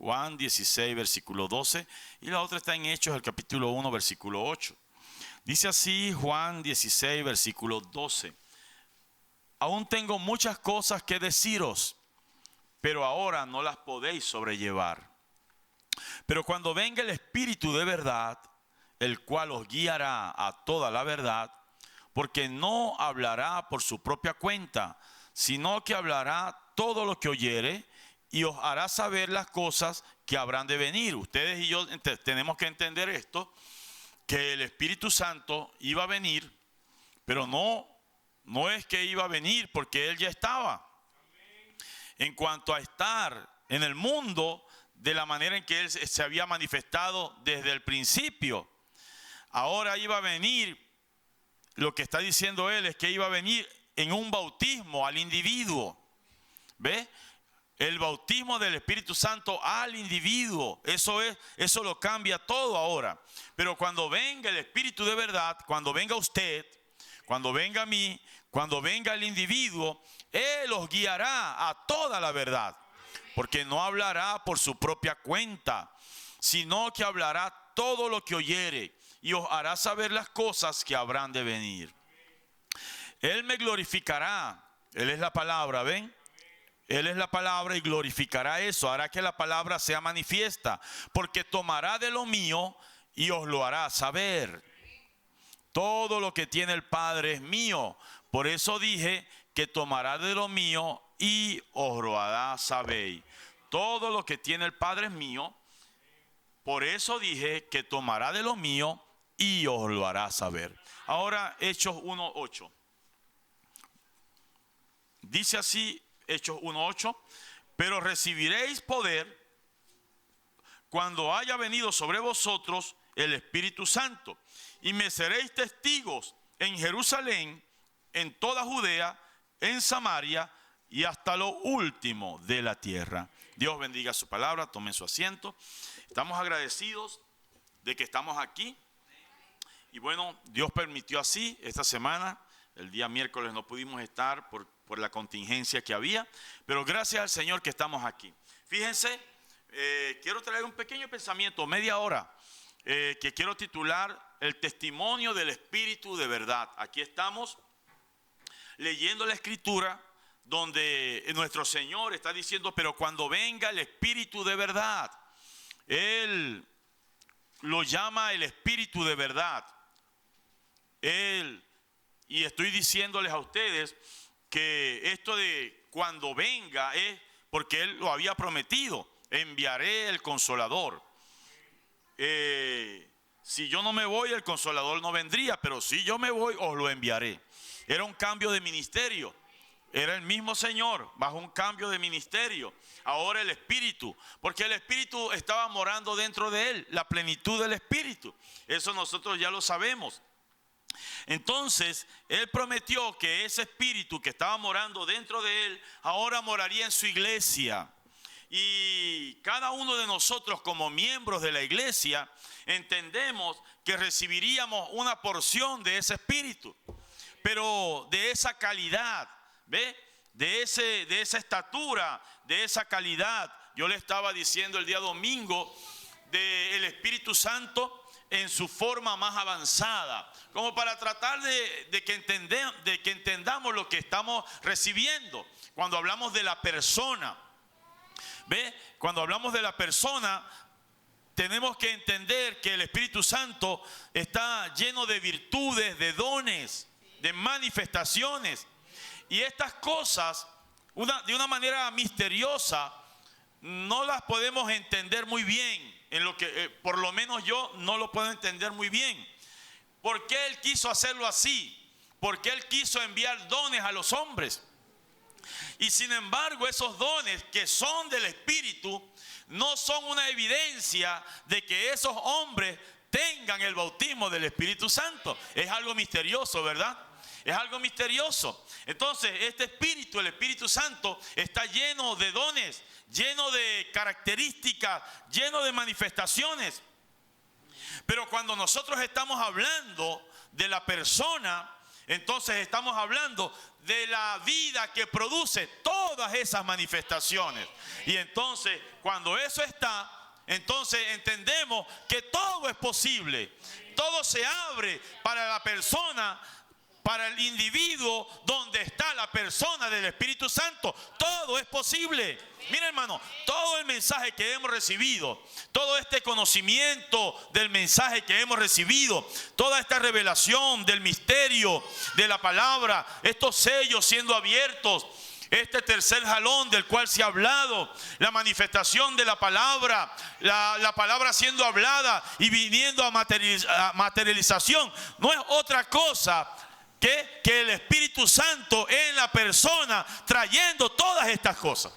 Juan 16, versículo 12, y la otra está en Hechos, el capítulo 1, versículo 8. Dice así Juan 16, versículo 12. Aún tengo muchas cosas que deciros, pero ahora no las podéis sobrellevar. Pero cuando venga el Espíritu de verdad, el cual os guiará a toda la verdad, porque no hablará por su propia cuenta, sino que hablará todo lo que oyere y os hará saber las cosas que habrán de venir. Ustedes y yo tenemos que entender esto, que el Espíritu Santo iba a venir, pero no es que iba a venir porque Él ya estaba. En cuanto a estar en el mundo de la manera en que Él se había manifestado desde el principio, ahora iba a venir, lo que está diciendo Él es que iba a venir en un bautismo al individuo. ¿Ve? El bautismo del Espíritu Santo al individuo, eso lo cambia todo ahora. Pero cuando venga el Espíritu de verdad, cuando venga usted, cuando venga a mí, cuando venga el individuo, Él os guiará a toda la verdad. Porque no hablará por su propia cuenta, sino que hablará todo lo que oyere y os hará saber las cosas que habrán de venir. Él me glorificará. Él es la palabra, ¿ven? Él es la palabra y glorificará eso, hará que la palabra sea manifiesta, porque tomará de lo mío y os lo hará saber. Todo lo que tiene el Padre es mío, por eso dije que tomará de lo mío y os lo hará saber. Todo lo que tiene el Padre es mío, por eso dije que tomará de lo mío y os lo hará saber. Ahora Hechos 1:8. Dice así Hechos 1:8, pero recibiréis poder cuando haya venido sobre vosotros el Espíritu Santo, y me seréis testigos en Jerusalén, en toda Judea, en Samaria y hasta lo último de la tierra. Dios bendiga su palabra, tomen su asiento. Estamos agradecidos de que estamos aquí. Y bueno, Dios permitió así esta semana. El día miércoles no pudimos estar por la contingencia que había, pero gracias al Señor que estamos aquí. Fíjense, quiero traer un pequeño pensamiento, media hora, que quiero titular El testimonio del Espíritu de verdad. Aquí estamos leyendo la Escritura donde nuestro Señor está diciendo, pero cuando venga el Espíritu de verdad, Él lo llama el Espíritu de verdad. Y estoy diciéndoles a ustedes que esto de cuando venga es porque Él lo había prometido. Enviaré el Consolador. Si yo no me voy, el Consolador no vendría, pero si yo me voy, os lo enviaré. Era un cambio de ministerio. Era el mismo Señor bajo un cambio de ministerio. Ahora el Espíritu, porque el Espíritu estaba morando dentro de Él, la plenitud del Espíritu. Eso nosotros ya lo sabemos. Entonces, Él prometió que ese Espíritu que estaba morando dentro de Él, ahora moraría en su iglesia. Y cada uno de nosotros como miembros de la iglesia, entendemos que recibiríamos una porción de ese Espíritu, pero de esa calidad, ¿ve? De esa estatura, de esa calidad. Yo le estaba diciendo el día domingo del Espíritu Santo en su forma más avanzada, como para tratar de que entendamos lo que estamos recibiendo. Cuando hablamos de la persona, ¿ve? Cuando hablamos de la persona, tenemos que entender que el Espíritu Santo está lleno de virtudes, de dones, de manifestaciones. Y estas cosas, de una manera misteriosa, no las podemos entender muy bien. En lo que, por lo menos yo no lo puedo entender muy bien. ¿Por qué Él quiso hacerlo así? ¿Por qué Él quiso enviar dones a los hombres? Y sin embargo, esos dones que son del Espíritu no son una evidencia de que esos hombres tengan el bautismo del Espíritu Santo. Es algo misterioso, ¿verdad? Es algo misterioso. Entonces, este Espíritu, el Espíritu Santo, está lleno de dones, lleno de características, lleno de manifestaciones. Pero cuando nosotros estamos hablando de la persona, Entonces estamos hablando de la vida que produce todas esas manifestaciones. Y entonces, cuando eso está, entonces entendemos que todo es posible. Todo se abre para la persona, para el individuo donde está la persona del Espíritu Santo. Todo es posible. Mira, hermano, todo el mensaje que hemos recibido, todo este conocimiento del mensaje que hemos recibido, toda esta revelación del misterio de la palabra, estos sellos siendo abiertos, este tercer jalón del cual se ha hablado, la manifestación de la palabra, la palabra siendo hablada y viniendo a materialización, no es otra cosa que el Espíritu Santo en la persona trayendo todas estas cosas.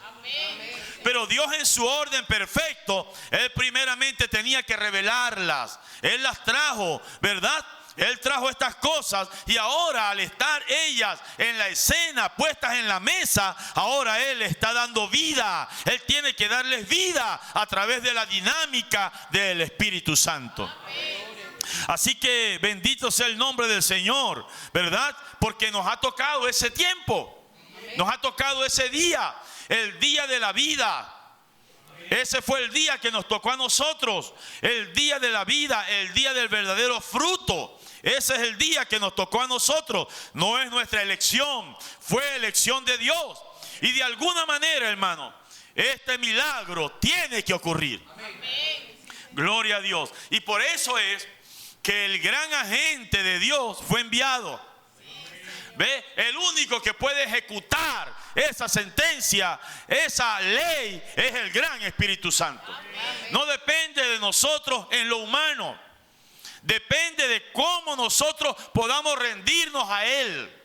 Pero Dios en su orden perfecto, Él primeramente tenía que revelarlas. Él las trajo, ¿verdad? Él trajo estas cosas y ahora, al estar ellas en la escena, puestas en la mesa, ahora Él está dando vida. Él tiene que darles vida a través de la dinámica del Espíritu Santo. Así que bendito sea el nombre del Señor, ¿verdad? Porque nos ha tocado ese tiempo, nos ha tocado ese día, el día de la vida. Ese fue el día que nos tocó a nosotros, el día de la vida, el día del verdadero fruto. Ese es el día que nos tocó a nosotros. No es nuestra elección, fue elección de Dios. Y de alguna manera, hermano, este milagro tiene que ocurrir. Gloria a Dios. Y por eso es que el gran agente de Dios fue enviado. ¿Ve? El único que puede ejecutar esa sentencia, esa ley, es el gran Espíritu Santo. No depende de nosotros en lo humano. Depende de cómo nosotros podamos rendirnos a Él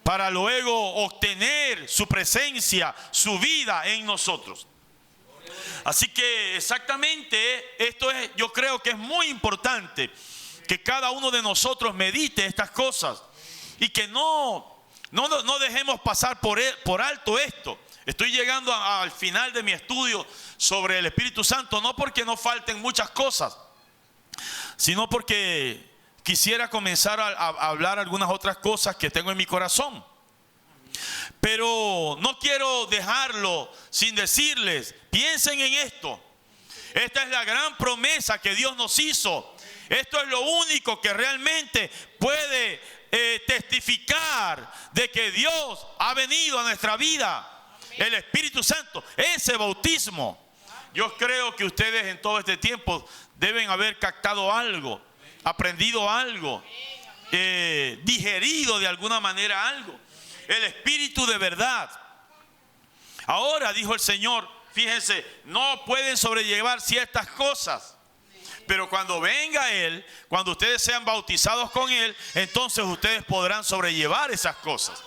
para luego obtener su presencia, su vida en nosotros. Así que exactamente esto es, yo creo que es muy importante que cada uno de nosotros medite estas cosas y que no dejemos pasar por alto esto. Estoy llegando al final de mi estudio sobre el Espíritu Santo, no porque no falten muchas cosas, sino porque quisiera comenzar a hablar algunas otras cosas que tengo en mi corazón. Pero no quiero dejarlo sin decirles, piensen en esto. Esta es la gran promesa que Dios nos hizo. Esto es lo único que realmente puede testificar de que Dios ha venido a nuestra vida. El Espíritu Santo, ese bautismo. Yo creo que ustedes en todo este tiempo deben haber captado algo, aprendido algo, digerido de alguna manera algo. El Espíritu de verdad. Ahora, dijo el Señor, fíjense, no pueden sobrellevar ciertas cosas, pero cuando venga Él, cuando ustedes sean bautizados con Él, entonces ustedes podrán sobrellevar esas cosas.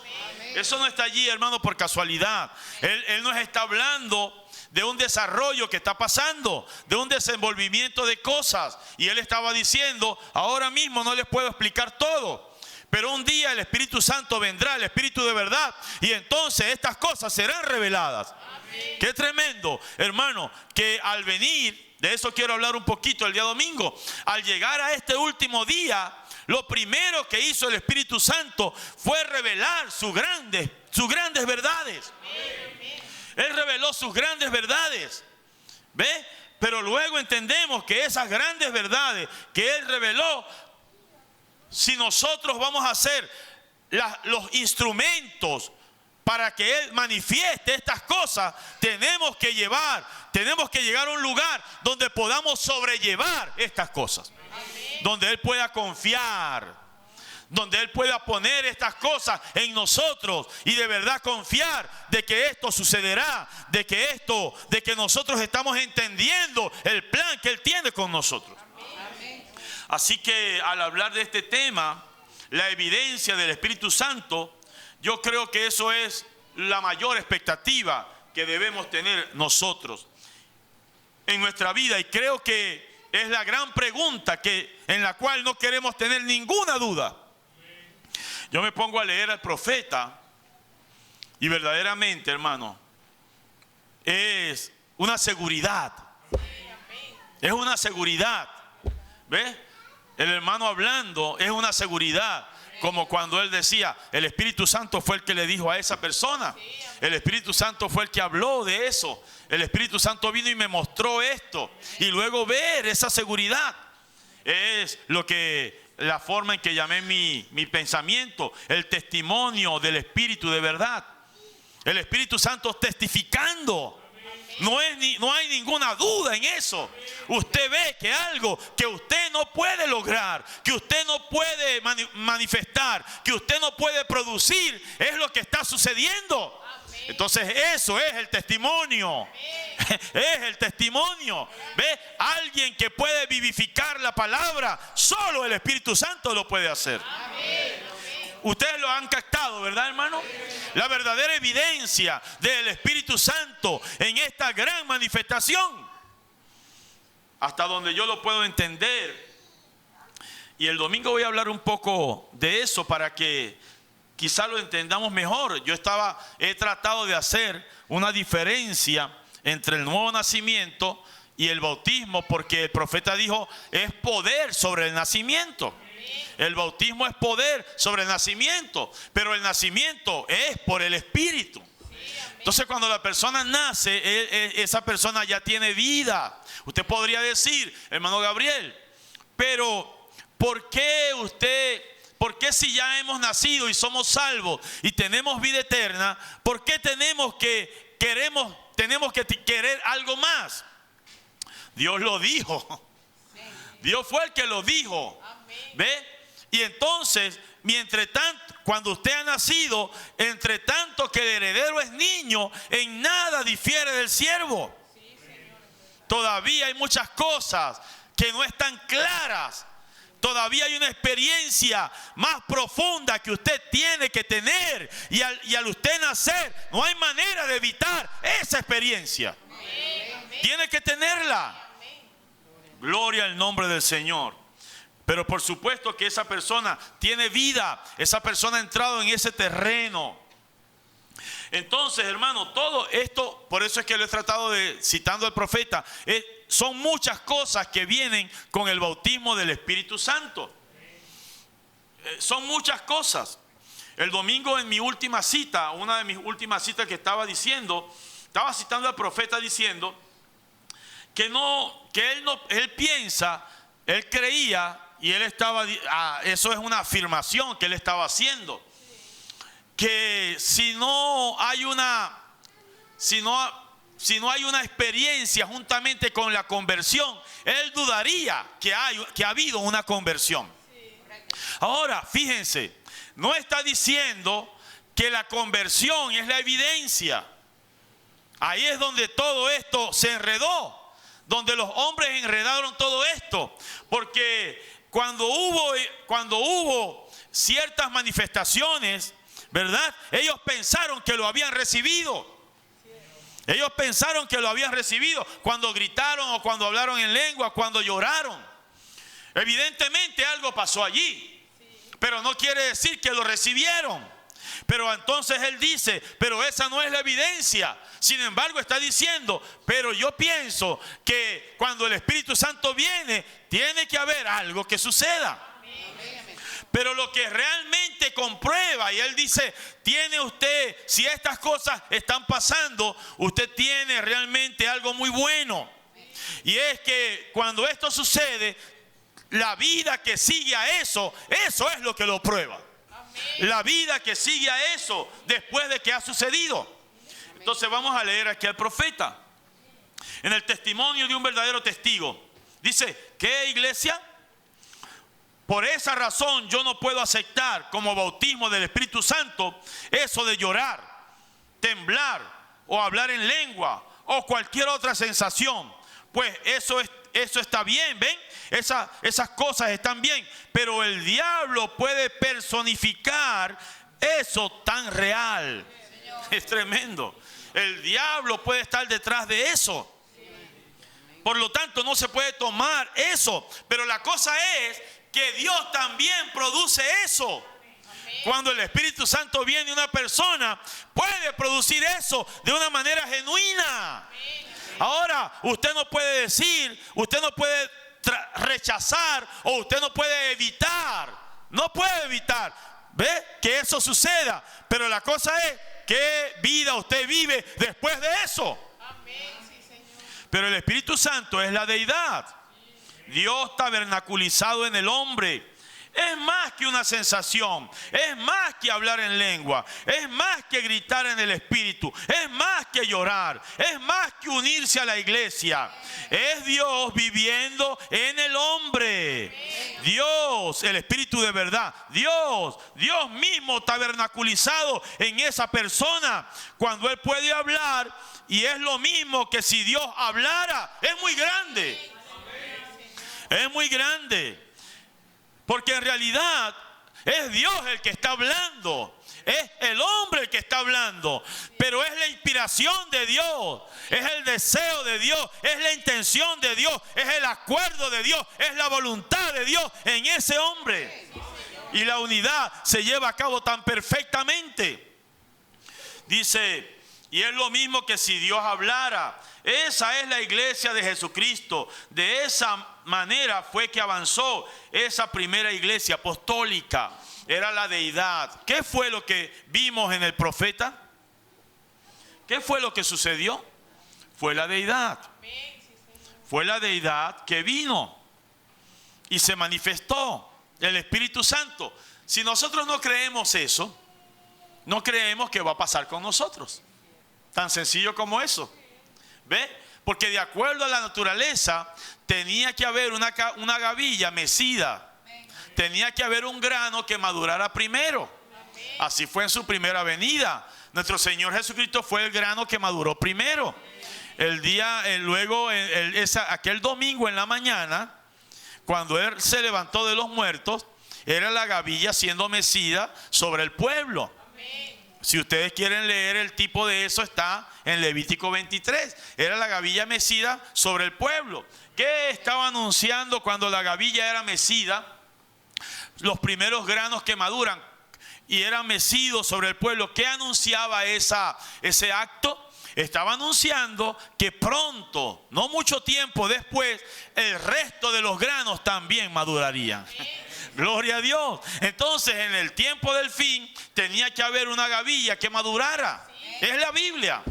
Eso no está allí, hermano, por casualidad. Él nos está hablando de un desarrollo que está pasando, de un desenvolvimiento de cosas. Y Él estaba diciendo, ahora mismo no les puedo explicar todo, pero un día el Espíritu Santo vendrá, el Espíritu de verdad, y entonces estas cosas serán reveladas. Amén. Qué tremendo, hermano, que al venir, de eso quiero hablar un poquito el día domingo, al llegar a este último día, lo primero que hizo el Espíritu Santo fue revelar sus grandes verdades. Él reveló sus grandes verdades. ¿Ve? Pero luego entendemos que esas grandes verdades que Él reveló, si nosotros vamos a ser los instrumentos para que Él manifieste estas cosas, tenemos que llegar a un lugar donde podamos sobrellevar estas cosas. Amén. Donde Él pueda confiar, donde Él pueda poner estas cosas en nosotros y de verdad confiar de que esto sucederá, de que nosotros estamos entendiendo el plan que Él tiene con nosotros. Así que al hablar de este tema, la evidencia del Espíritu Santo, yo creo que eso es la mayor expectativa que debemos tener nosotros en nuestra vida. Y creo que es la gran pregunta en la cual no queremos tener ninguna duda. Yo me pongo a leer al profeta y verdaderamente, hermano, es una seguridad. Es una seguridad. ¿Ves? El hermano hablando es una seguridad. Como cuando él decía, el Espíritu Santo fue el que le dijo a esa persona. El Espíritu Santo fue el que habló de eso. El Espíritu Santo vino y me mostró esto. Y luego ver esa seguridad. Es la forma en que llamé mi pensamiento. El testimonio del Espíritu de verdad. El Espíritu Santo testificando. No hay ninguna duda en eso. Usted ve que algo que usted no puede lograr, que usted no puede manifestar, que usted no puede producir, es lo que está sucediendo. Entonces eso es el testimonio. Es el testimonio. ¿Ve? Alguien que puede vivificar la palabra, solo el Espíritu Santo lo puede hacer. Ustedes lo han captado, ¿verdad, hermano? La verdadera evidencia del Espíritu Santo en esta gran manifestación, hasta donde yo lo puedo entender. Y el domingo voy a hablar un poco de eso para que quizá lo entendamos mejor. He tratado de hacer una diferencia entre el nuevo nacimiento y el bautismo, porque el profeta dijo, es poder sobre el nacimiento. El bautismo es poder sobre el nacimiento, pero el nacimiento es por el Espíritu. Entonces cuando la persona nace, esa persona ya tiene vida. Usted podría decir, hermano Gabriel, pero ¿por qué si ya hemos nacido y somos salvos y tenemos vida eterna, por qué tenemos que querer algo más? Dios lo dijo. Dios fue el que lo dijo. ¿Ve? Y entonces, mientras tanto, cuando usted ha nacido, entre tanto que el heredero es niño, en nada difiere del siervo. Todavía hay muchas cosas que no están claras. Todavía hay una experiencia más profunda que usted tiene que tener. Y al usted nacer, no hay manera de evitar esa experiencia. Tiene que tenerla. Gloria al nombre del Señor. Pero por supuesto que esa persona tiene vida. Esa persona ha entrado en ese terreno. Entonces, hermano, todo esto, por eso es que lo he tratado citando al profeta, son muchas cosas que vienen con el bautismo del Espíritu Santo. Son muchas cosas. El domingo en mi última cita, una de mis últimas citas que estaba citando al profeta diciendo que él creía, y él estaba, eso es una afirmación que él estaba haciendo, que si no hay una experiencia juntamente con la conversión, él dudaría que ha habido una conversión. Ahora, fíjense, no está diciendo que la conversión es la evidencia. Ahí es donde todo esto se enredó, donde los hombres enredaron todo esto, porque cuando hubo ciertas manifestaciones, ¿verdad? Ellos pensaron que lo habían recibido. Ellos pensaron que lo habían recibido cuando gritaron o cuando hablaron en lengua, cuando lloraron. Evidentemente algo pasó allí, pero no quiere decir que lo recibieron. Pero entonces él dice, pero esa no es la evidencia. Sin embargo está diciendo, pero yo pienso que cuando el Espíritu Santo viene, tiene que haber algo que suceda. Pero lo que realmente comprueba, y él dice, tiene usted, si estas cosas están pasando, usted tiene realmente algo muy bueno. Y es que cuando esto sucede, la vida que sigue a eso es lo que lo prueba. La vida que sigue a eso después de que ha sucedido. Entonces vamos a leer aquí al profeta. En el testimonio de un verdadero testigo. Dice, ¿qué iglesia? Por esa razón yo no puedo aceptar como bautismo del Espíritu Santo eso de llorar, temblar o hablar en lengua o cualquier otra sensación. Pues eso está bien, ¿ven? Esas cosas están bien, pero el diablo puede personificar eso tan real. Es tremendo. El diablo puede estar detrás de eso. Por lo tanto, no se puede tomar eso. Pero la cosa es que Dios también produce eso. Cuando el Espíritu Santo viene a una persona, puede producir eso de una manera genuina. Ahora, usted no puede decir, usted no puede rechazar o usted no puede evitar No puede evitar, ¿ve? Que eso suceda. Pero la cosa es, ¿qué vida usted vive después de eso? Pero el Espíritu Santo es la deidad. Dios tabernaculizado en el hombre. Es más que una sensación, es más que hablar en lengua, es más que gritar en el Espíritu, es más que llorar, es más que unirse a la iglesia. Es Dios viviendo en el hombre. Dios, el Espíritu de verdad, Dios mismo tabernaculizado en esa persona. Cuando Él puede hablar, y es lo mismo que si Dios hablara, es muy grande. Es muy grande. Porque en realidad es Dios el que está hablando. Es el hombre el que está hablando. Pero es la inspiración de Dios. Es el deseo de Dios. Es la intención de Dios. Es el acuerdo de Dios. Es la voluntad de Dios en ese hombre. Y la unidad se lleva a cabo tan perfectamente. Dice, y es lo mismo que si Dios hablara. Esa es la iglesia de Jesucristo. De esa manera fue que avanzó esa primera iglesia apostólica. Era la deidad. ¿Qué fue lo que vimos en el profeta? ¿Qué fue lo que sucedió? Fue la deidad. Fue la deidad que vino y se manifestó, el Espíritu Santo. Si nosotros no creemos eso, no creemos que va a pasar con nosotros. Tan sencillo como eso. ¿Ve? Porque de acuerdo a la naturaleza tenía que haber una gavilla mecida. Tenía que haber un grano que madurara primero. Así fue en su primera venida. Nuestro Señor Jesucristo fue el grano que maduró primero. Aquel domingo en la mañana, cuando Él se levantó de los muertos, era la gavilla siendo mecida sobre el pueblo. Si ustedes quieren leer el tipo de eso, está en Levítico 23. Era la gavilla mecida sobre el pueblo. ¿Qué estaba anunciando cuando la gavilla era mecida? Los primeros granos que maduran y eran mecidos sobre el pueblo. ¿Qué anunciaba ese acto? Estaba anunciando que pronto, no mucho tiempo después, el resto de los granos también madurarían. Gloria a Dios. Entonces, en el tiempo del fin tenía que haber una gavilla que madurara. Es la Biblia.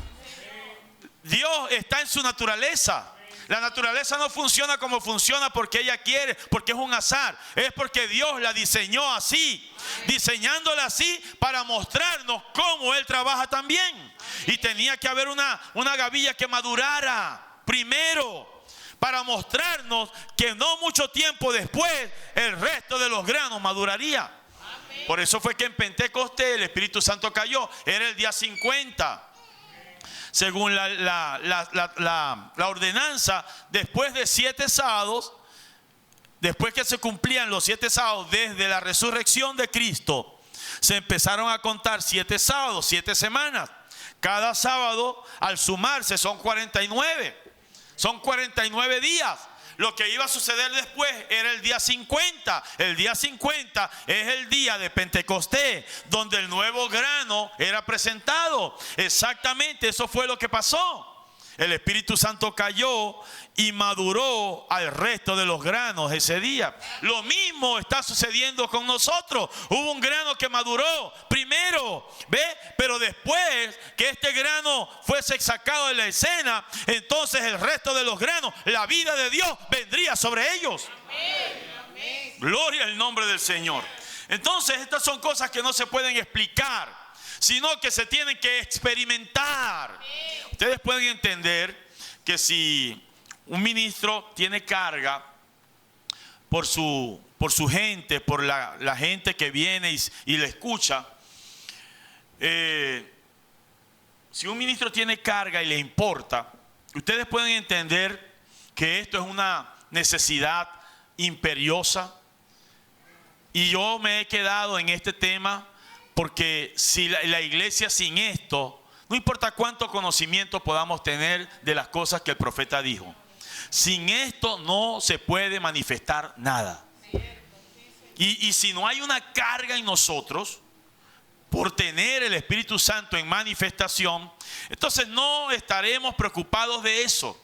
Dios está en su naturaleza. La naturaleza no funciona como funciona porque ella quiere, porque es un azar. Es porque Dios la diseñó así, diseñándola así para mostrarnos cómo Él trabaja también. Y tenía que haber una gavilla que madurara primero, para mostrarnos que no mucho tiempo después el resto de los granos maduraría. Por eso fue que en Pentecostés el Espíritu Santo cayó. Era el día 50. Según la ordenanza, después de 7 sábados, después que se cumplían los 7 sábados desde la resurrección de Cristo, se empezaron a contar 7 sábados, 7 semanas. Cada sábado al sumarse son 49. Son 49 días. Lo que iba a suceder después era el día 50. El día 50 es el día de Pentecostés, donde el nuevo grano era presentado. Exactamente, eso fue lo que pasó. El Espíritu Santo cayó y maduró al resto de los granos ese día. Lo mismo está sucediendo con nosotros. Hubo un grano que maduró primero, ¿ve? Pero después que este grano fuese sacado de la escena, entonces el resto de los granos, la vida de Dios vendría sobre ellos. Amén. Gloria al nombre del Señor. Entonces estas son cosas que no se pueden explicar, sino que se tienen que experimentar. Ustedes pueden entender que si un ministro tiene carga por su gente, por la gente que viene y le escucha, si un ministro tiene carga y le importa, ustedes pueden entender que esto es una necesidad imperiosa. Y yo me he quedado en este tema porque si la iglesia sin esto, no importa cuánto conocimiento podamos tener de las cosas que el profeta dijo, sin esto no se puede manifestar nada. Y si no hay una carga en nosotros por tener el Espíritu Santo en manifestación, entonces no estaremos preocupados de eso.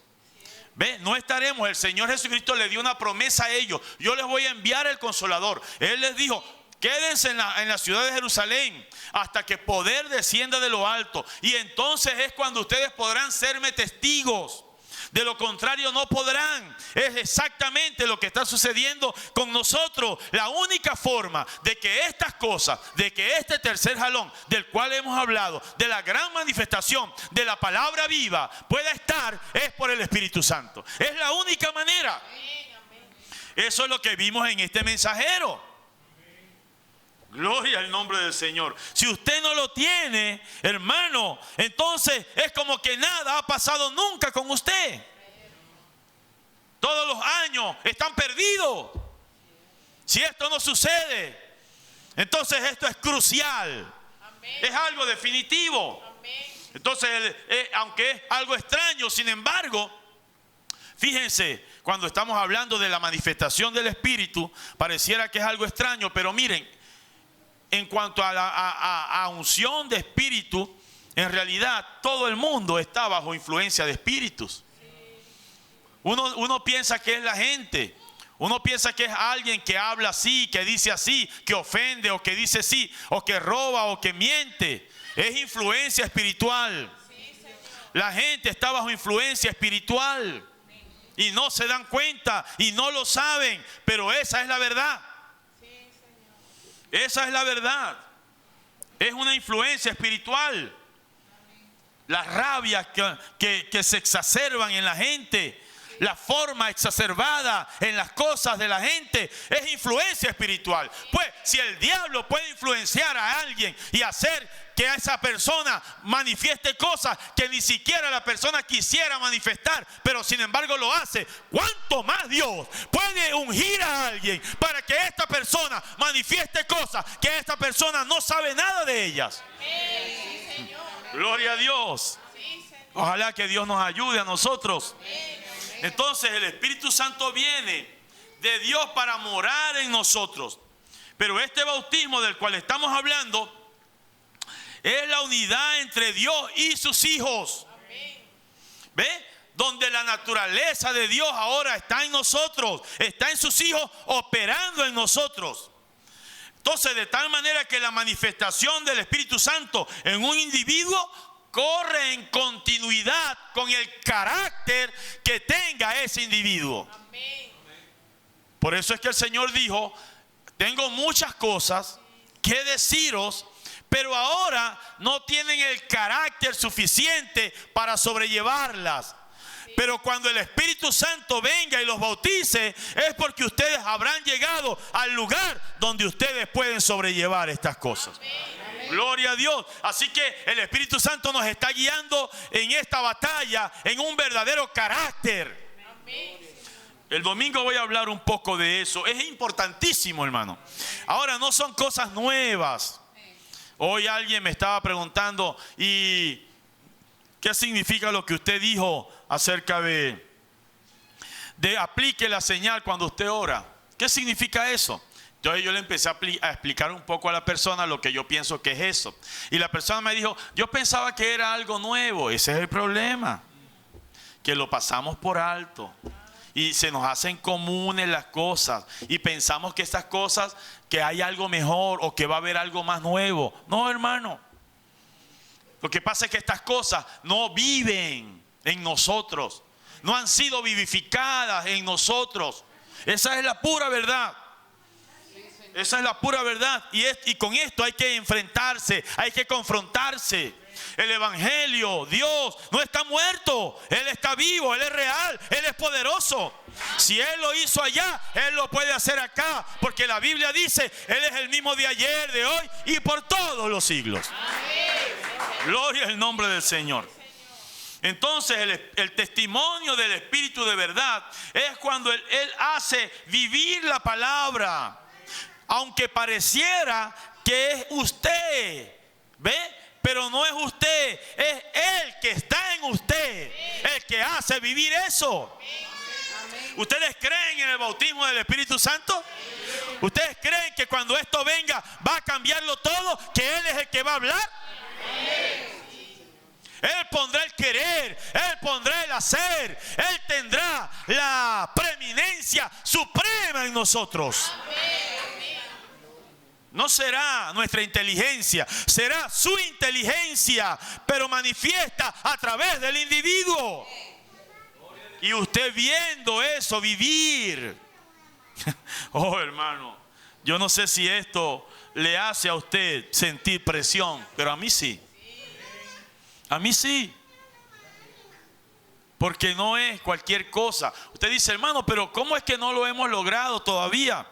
¿Ve? No estaremos. El Señor Jesucristo le dio una promesa a ellos: yo les voy a enviar el Consolador. Él les dijo: quédense en la ciudad de Jerusalén hasta que poder descienda de lo alto. Y entonces es cuando ustedes podrán serme testigos. De lo contrario no podrán. Es exactamente lo que está sucediendo con nosotros. La única forma de que estas cosas, de que este tercer jalón del cual hemos hablado, de la gran manifestación de la palabra viva pueda estar, es por el Espíritu Santo. Es la única manera. Eso es lo que vimos en este mensajero. Gloria al nombre del Señor. Si usted no lo tiene, hermano, entonces es como que nada ha pasado nunca con usted. Todos los años están perdidos. Si esto no sucede, entonces esto es crucial. Es algo definitivo. Entonces, aunque es algo extraño, sin embargo, fíjense, cuando estamos hablando de la manifestación del Espíritu, pareciera que es algo extraño, pero miren, en cuanto a la unción de espíritu, en realidad todo el mundo está bajo influencia de espíritus. Uno piensa que es la gente. Uno piensa que es alguien que habla así, que dice así, que ofende o que dice sí, o que roba o que miente. Es influencia espiritual. La gente está bajo influencia espiritual y no se dan cuenta y no lo saben, pero esa es la verdad. Esa es la verdad. Es una influencia espiritual. Las rabias que se exacerban en la gente, la forma exacerbada en las cosas de la gente, es influencia espiritual. Pues si el diablo puede influenciar a alguien y hacer que a esa persona manifieste cosas que ni siquiera la persona quisiera manifestar, pero sin embargo lo hace, ¿cuánto más Dios puede ungir a alguien para que esta persona manifieste cosas que esta persona no sabe nada de ellas? Sí, gloria a Dios. Ojalá que Dios nos ayude a nosotros. Entonces el Espíritu Santo viene de Dios para morar en nosotros. Pero este bautismo del cual estamos hablando es la unidad entre Dios y sus hijos. ¿Ve? Donde la naturaleza de Dios ahora está en nosotros, está en sus hijos operando en nosotros. Entonces, de tal manera que la manifestación del Espíritu Santo en un individuo corre en continuidad con el carácter que tenga ese individuo. Por eso es que el Señor dijo: tengo muchas cosas que deciros, pero ahora no tienen el carácter suficiente para sobrellevarlas. Pero cuando el Espíritu Santo venga y los bautice, es porque ustedes habrán llegado al lugar donde ustedes pueden sobrellevar estas cosas. Gloria a Dios. Así que el Espíritu Santo nos está guiando en esta batalla, en un verdadero carácter. El domingo voy a hablar un poco de eso. Es importantísimo, hermano. Ahora, no son cosas nuevas. Hoy alguien me estaba preguntando: ¿y qué significa lo que usted dijo acerca de aplique la señal cuando usted ora? ¿Qué significa eso? Entonces yo le empecé a explicar un poco a la persona lo que yo pienso que es eso. Y la persona me dijo: yo pensaba que era algo nuevo. Ese es el problema, que lo pasamos por alto y se nos hacen comunes las cosas y pensamos que estas cosas, que hay algo mejor o que va a haber algo más nuevo. No, hermano. Lo que pasa es que estas cosas no viven en nosotros, no han sido vivificadas en nosotros. Esa es la pura verdad. Esa es la pura verdad. Y con esto hay que enfrentarse, hay que confrontarse. El Evangelio, Dios no está muerto, Él está vivo, Él es real, Él es poderoso. Si Él lo hizo allá, Él lo puede hacer acá, porque la Biblia dice: Él es el mismo de ayer, de hoy y por todos los siglos. Gloria al nombre del Señor. Entonces el testimonio del Espíritu de verdad es cuando Él hace vivir la palabra, aunque pareciera que es usted, ¿ve? Pero no es usted, es Él que está en usted, el que hace vivir eso. ¿Ustedes creen en el bautismo del Espíritu Santo? ¿Ustedes creen que cuando esto venga va a cambiarlo todo? ¿Que Él es el que va a hablar? Él pondrá el querer, Él pondrá el hacer, Él tendrá la preeminencia suprema en nosotros. No será nuestra inteligencia, será su inteligencia, pero manifiesta a través del individuo. Y usted viendo eso, vivir. Oh, hermano, yo no sé si esto le hace a usted sentir presión, pero a mí sí. A mí sí. Porque no es cualquier cosa. Usted dice, hermano, pero ¿cómo es que no lo hemos logrado todavía?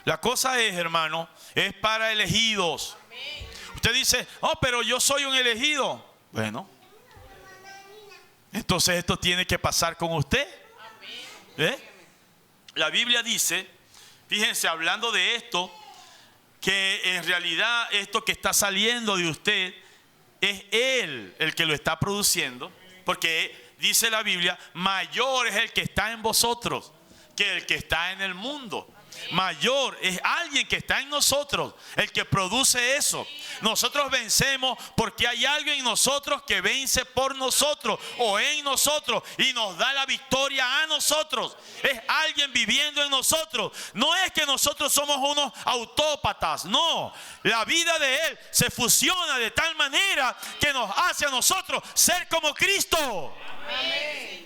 La cosa es, hermano, es para elegidos. Usted dice, oh, pero yo soy un elegido. Bueno, entonces esto tiene que pasar con usted. La Biblia dice, fíjense, hablando de esto, que en realidad esto que está saliendo de usted es Él el que lo está produciendo, porque dice la Biblia, mayor es el que está en vosotros que el que está en el mundo. Mayor es alguien que está en nosotros, el que produce eso. Nosotros vencemos porque hay algo en nosotros que vence por nosotros o en nosotros y nos da la victoria a nosotros. Es alguien viviendo en nosotros. No es que nosotros somos unos autópatas, no. La vida de Él se fusiona de tal manera que nos hace a nosotros ser como Cristo. Amén.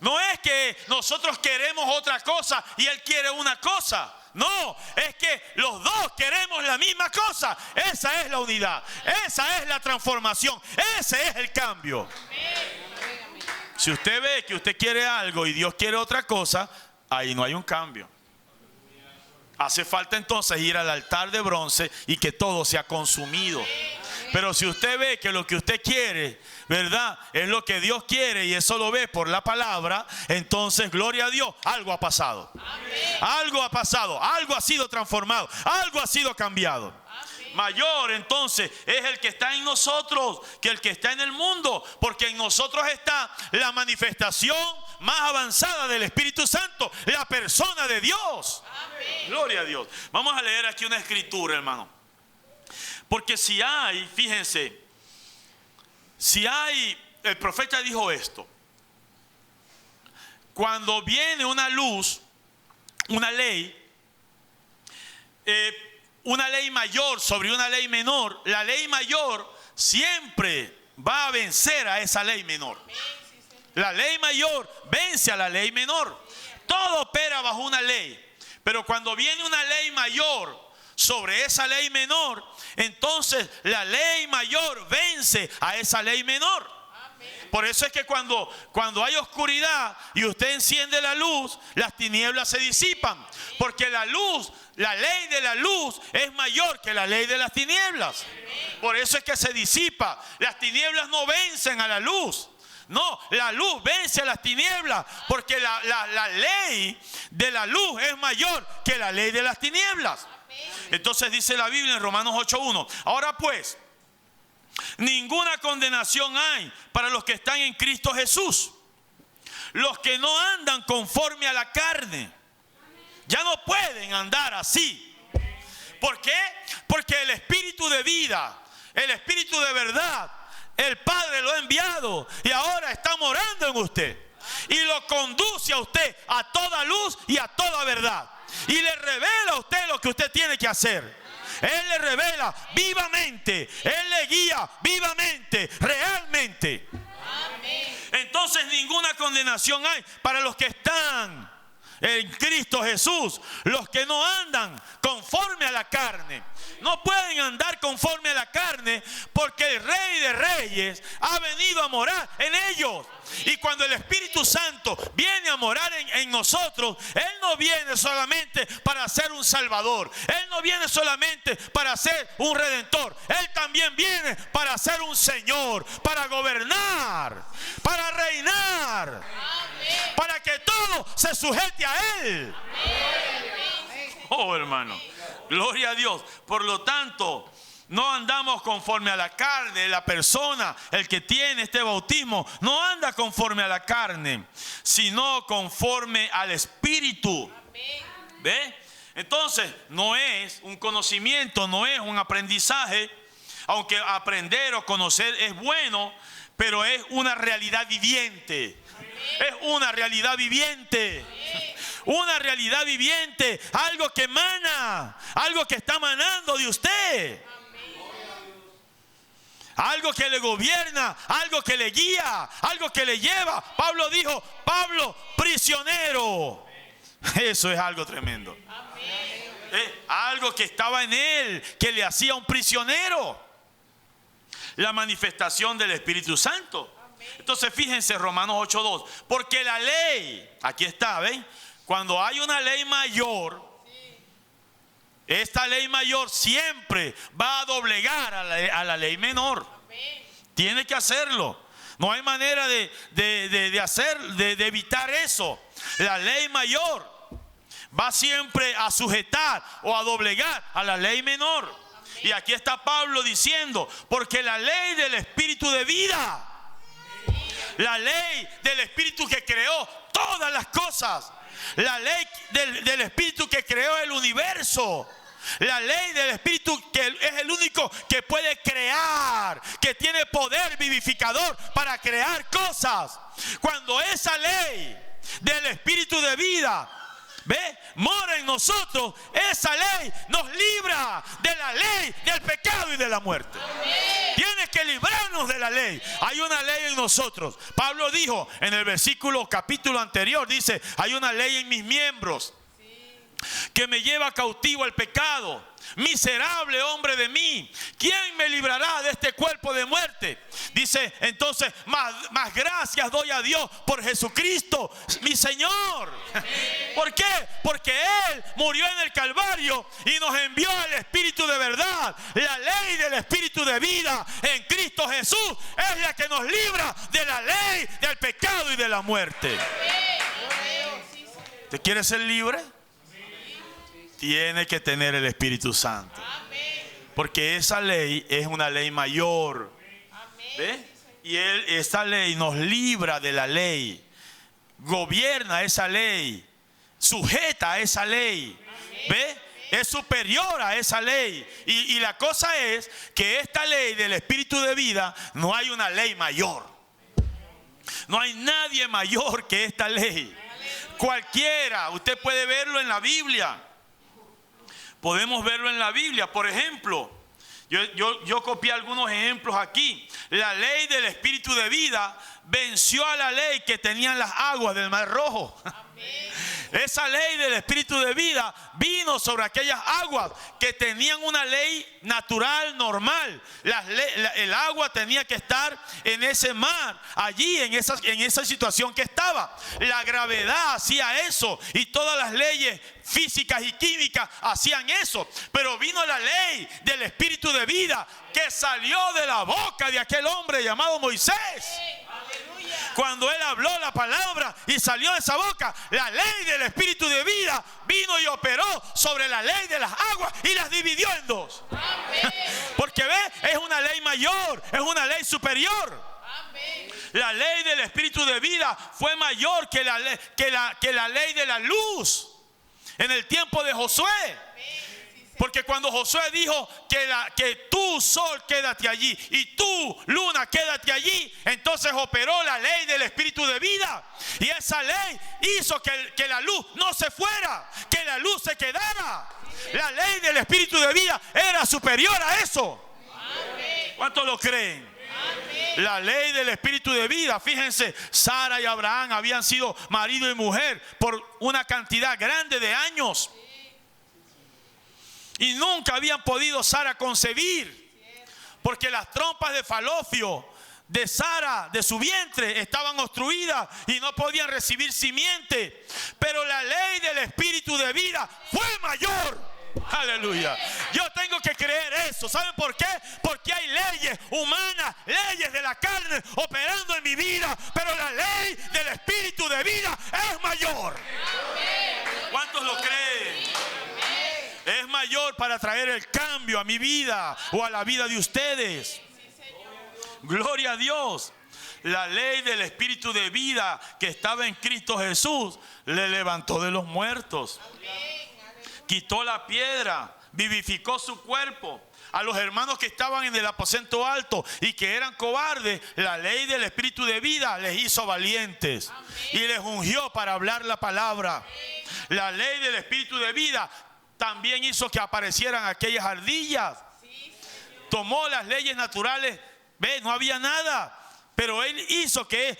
No es que nosotros queremos otra cosa y Él quiere una cosa. No, es que los dos queremos la misma cosa. Esa es la unidad. Esa es la transformación. Ese es el cambio. Si usted ve que usted quiere algo y Dios quiere otra cosa, ahí no hay un cambio. Hace falta entonces ir al altar de bronce y que todo sea consumido. Pero si usted ve que lo que usted quiere, ¿verdad?, es lo que Dios quiere y eso lo ve por la palabra, entonces, gloria a Dios, algo ha pasado. Amén. Algo ha pasado, algo ha sido transformado, algo ha sido cambiado. Amén. Mayor entonces es el que está en nosotros que el que está en el mundo, porque en nosotros está la manifestación más avanzada del Espíritu Santo, la persona de Dios. Amén. Gloria a Dios. Vamos a leer aquí una escritura, hermano. Porque si hay, fíjense, si hay, el profeta dijo esto: cuando viene una luz, una ley mayor sobre una ley menor, la ley mayor siempre va a vencer a esa ley menor. La ley mayor vence a la ley menor. Todo opera bajo una ley, pero cuando viene una ley mayor sobre esa ley menor, entonces la ley mayor vence a esa ley menor. Amén. Por eso es que cuando hay oscuridad y usted enciende la luz, las tinieblas se disipan. Porque la luz, la ley de la luz es mayor que la ley de las tinieblas. Por eso es que se disipa. Las tinieblas no vencen a la luz. No, la luz vence a las tinieblas, porque la ley de la luz es mayor que la ley de las tinieblas. Entonces dice la Biblia en Romanos 8:1: ahora pues, ninguna condenación hay para los que están en Cristo Jesús, los que no andan conforme a la carne. Ya no pueden andar así. ¿Por qué? Porque el Espíritu de vida, el Espíritu de verdad, el Padre lo ha enviado y ahora está morando en usted y lo conduce a usted a toda luz y a toda verdad. Y le revela a usted lo que usted tiene que hacer. Él le revela vivamente. Él le guía vivamente, realmente. Entonces ninguna condenación hay para los que están en Cristo Jesús, los que no andan conforme a la carne. No pueden andar conforme a la carne porque el Rey de Reyes ha venido a morar en ellos. Y cuando el Espíritu Santo viene a morar en nosotros, Él no viene solamente para ser un Salvador. Él no viene solamente para ser un Redentor. Él también viene para ser un Señor, para gobernar, para reinar, para que todo se sujete a Él. Oh, hermano, gloria a Dios. Por lo tanto, no andamos conforme a la carne. La persona, el que tiene este bautismo, no anda conforme a la carne, sino conforme al Espíritu. ¿Ve? Entonces, no es un conocimiento, no es un aprendizaje, aunque aprender o conocer es bueno, pero es una realidad viviente. Es una realidad viviente. una realidad viviente, algo que emana, algo que está emanando de usted. Algo que le gobierna, algo que le guía, algo que le lleva. Pablo dijo, Pablo, prisionero. Eso es algo tremendo. Algo que estaba en él, que le hacía un prisionero. La manifestación del Espíritu Santo. Entonces fíjense, Romanos 8:2. Porque la ley, aquí está, ¿ven? Cuando hay una ley mayor, esta ley mayor siempre va a doblegar a la ley menor. Tiene que hacerlo. No hay manera de evitar eso. La ley mayor va siempre a sujetar o a doblegar a la ley menor. Y aquí está Pablo diciendo, porque la ley del Espíritu de vida, la ley del Espíritu que creó todas las cosas, la ley del Espíritu que creó el universo, la ley del Espíritu que es el único que puede crear, que tiene poder vivificador para crear cosas. Cuando esa ley del Espíritu de vida mora en nosotros, esa ley nos libra de la ley del pecado y de la muerte. Tiene que librarnos de la ley. Hay una ley en nosotros. Pablo dijo en el capítulo anterior, dice, hay una ley en mis miembros que me lleva cautivo al pecado. Miserable hombre de mí, ¿quién me librará de este cuerpo de muerte? Dice entonces, más gracias doy a Dios por Jesucristo mi Señor. ¿Por qué? Porque Él murió en el Calvario y nos envió al Espíritu de verdad. La ley del Espíritu de vida en Cristo Jesús es la que nos libra de la ley del pecado y de la muerte. ¿Te quieres ser libre? Tiene que tener el Espíritu Santo. Porque esa ley es una ley mayor. ¿Ve? Y esa ley nos libra de la ley. Gobierna esa ley. Sujeta a esa ley. ¿Ve? Es superior a esa ley. Y la cosa es que esta ley del Espíritu de vida, no hay una ley mayor. No hay nadie mayor que esta ley. Cualquiera. Usted puede verlo en la Biblia. Podemos verlo en la Biblia. Por ejemplo, yo copié algunos ejemplos aquí. La ley del Espíritu de vida venció a la ley que tenían las aguas del Mar Rojo. Esa ley del Espíritu de vida vino sobre aquellas aguas que tenían una ley natural, normal. El agua tenía que estar en ese mar, allí en esa situación que estaba. La gravedad hacía eso y todas las leyes físicas y químicas hacían eso. Pero vino la ley del Espíritu de vida que salió de la boca de aquel hombre llamado Moisés. Cuando él habló la palabra y salió de esa boca, la ley del Espíritu de vida vino y operó sobre la ley de las aguas y las dividió en dos. Porque es una ley mayor, es una ley superior. La ley del Espíritu de vida fue mayor que la ley de la luz en el tiempo de Josué. Porque cuando Josué dijo que tú, sol, quédate allí, y tú, luna, quédate allí, entonces operó la ley del Espíritu de vida. Y esa ley hizo que la luz no se fuera, que la luz se quedara. La ley del Espíritu de vida era superior a eso. ¿Cuántos lo creen? La ley del Espíritu de vida, fíjense, Sara y Abraham habían sido marido y mujer por una cantidad grande de años. Y nunca habían podido Sara concebir, porque las trompas de falopio de Sara, de su vientre, estaban obstruidas y no podían recibir simiente. Pero la ley del Espíritu de vida fue mayor. Aleluya. Yo tengo que creer eso. ¿Saben por qué? Porque hay leyes humanas, leyes de la carne operando en mi vida, pero la ley del Espíritu de vida es mayor. ¿Cuántos lo creen? Es mayor para traer el cambio a mi vida o a la vida de ustedes. Gloria a Dios. La ley del Espíritu de vida que estaba en Cristo Jesús le levantó de los muertos. Quitó la piedra, vivificó su cuerpo. a los hermanos que estaban en el aposento alto y que eran cobardes, la ley del Espíritu de vida les hizo valientes. Amén. Y les ungió para hablar la palabra. Amén. La ley del Espíritu de vida también hizo que aparecieran aquellas ardillas. Sí, tomó las leyes naturales, ve, no había nada, pero Él hizo que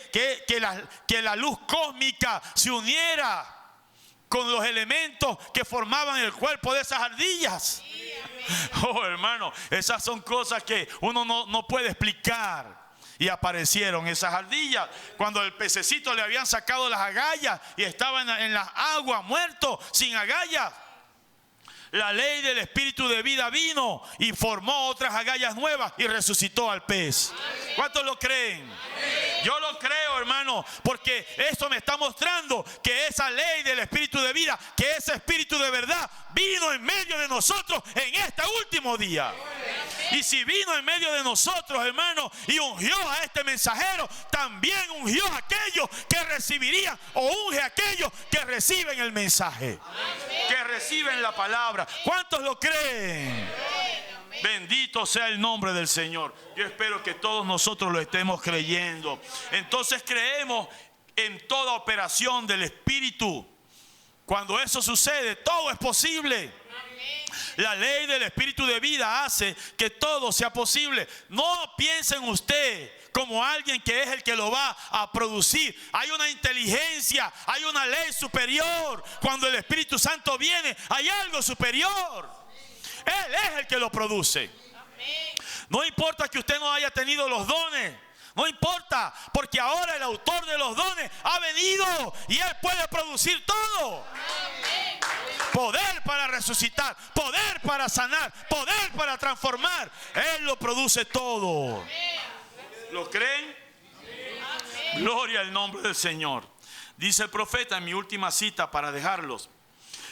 la luz cósmica se uniera con los elementos que formaban el cuerpo de esas ardillas. Sí, oh, hermano, esas son cosas que uno no puede explicar. Y aparecieron esas ardillas cuando el pececito le habían sacado las agallas y estaba en las aguas muerto, sin agallas. La ley del Espíritu de vida vino y formó otras agallas nuevas y resucitó al pez. ¿Cuántos lo creen? Yo lo creo, hermano, porque esto me está mostrando que esa ley del Espíritu de vida, que ese Espíritu de verdad vino en medio de nosotros en este último día. Y si vino en medio de nosotros, hermano, y ungió a este mensajero, también ungió a aquellos que recibirían, o unge a aquellos que reciben el mensaje, que reciben la palabra. ¿Cuántos lo creen? Bendito sea el nombre del Señor. Yo espero que todos nosotros lo estemos creyendo. Entonces creemos en toda operación del Espíritu. Cuando eso sucede, todo es posible. La ley del Espíritu de vida hace que todo sea posible. No piense en usted como alguien que es el que lo va a producir. Hay una inteligencia, hay una ley superior. Cuando el Espíritu Santo viene, hay algo superior. Él es el que lo produce. No importa que usted no haya tenido los dones. No importa, porque ahora el autor de los dones ha venido y Él puede producir todo. Poder para resucitar, poder para sanar, poder para transformar. Él lo produce todo. ¿Lo creen? Gloria al nombre del Señor. Dice el profeta en mi última cita para dejarlos: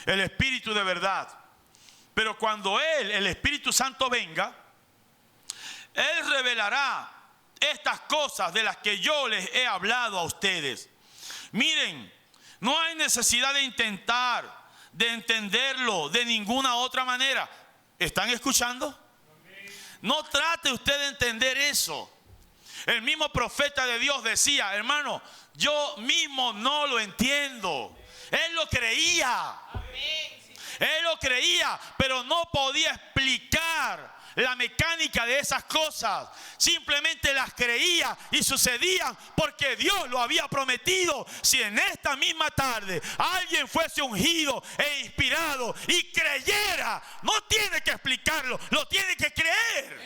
el Espíritu de verdad. Pero cuando Él, el Espíritu Santo, venga, Él revelará estas cosas de las que yo les he hablado a ustedes. Miren, no hay necesidad de intentar, de entenderlo de ninguna otra manera. ¿Están escuchando? No trate usted de entender eso. El mismo profeta de Dios decía: hermano, yo mismo no lo entiendo. Él lo creía. Él lo creía, pero no podía explicar la mecánica de esas cosas. Simplemente las creía y sucedían porque Dios lo había prometido. Si en esta misma tarde alguien fuese ungido e inspirado y creyera, no tiene que explicarlo, lo tiene que creer.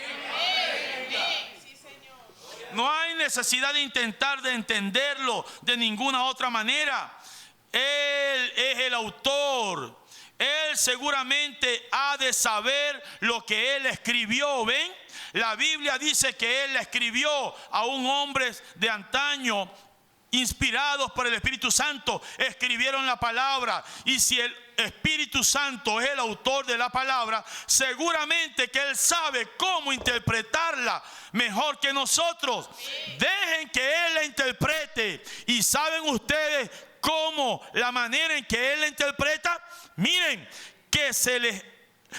No hay necesidad de intentar de entenderlo de ninguna otra manera. Él es el autor. Él seguramente ha de saber lo que Él escribió. ¿Ven? La Biblia dice que Él escribió a un hombre de antaño, inspirados por el Espíritu Santo, escribieron la palabra. Y si el Espíritu Santo es el autor de la palabra, seguramente que Él sabe cómo interpretarla mejor que nosotros. Dejen que Él la interprete. ¿Y saben ustedes cómo? La manera en que Él la interpreta. Miren, que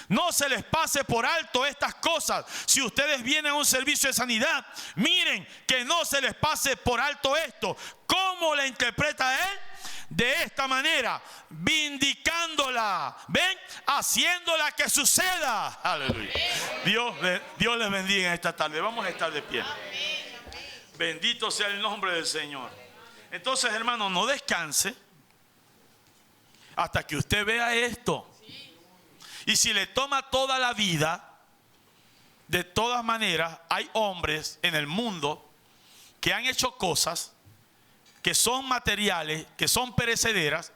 no se les pase por alto estas cosas. Si ustedes vienen a un servicio de sanidad, miren que no se les pase por alto esto. ¿Cómo la interpreta Él? De esta manera, vindicándola, ¿ven? Haciéndola que suceda. Aleluya. Dios les bendiga en esta tarde. Vamos a estar de pie. Bendito sea el nombre del Señor. Entonces, hermano, no descanse hasta que usted vea esto. Y si le toma toda la vida, de todas maneras, hay hombres en el mundo que han hecho cosas que son materiales, que son perecederas,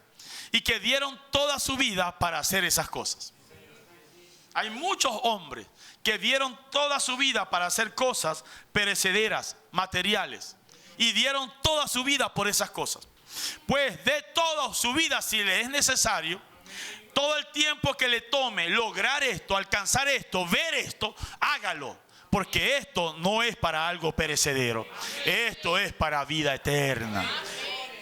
y que dieron toda su vida para hacer esas cosas. Hay muchos hombres que dieron toda su vida para hacer cosas perecederas, materiales, y dieron toda su vida por esas cosas. Pues de toda su vida, si le es necesario, todo el tiempo que le tome lograr esto, alcanzar esto, ver esto, hágalo. Porque esto no es para algo perecedero. Esto es para vida eterna.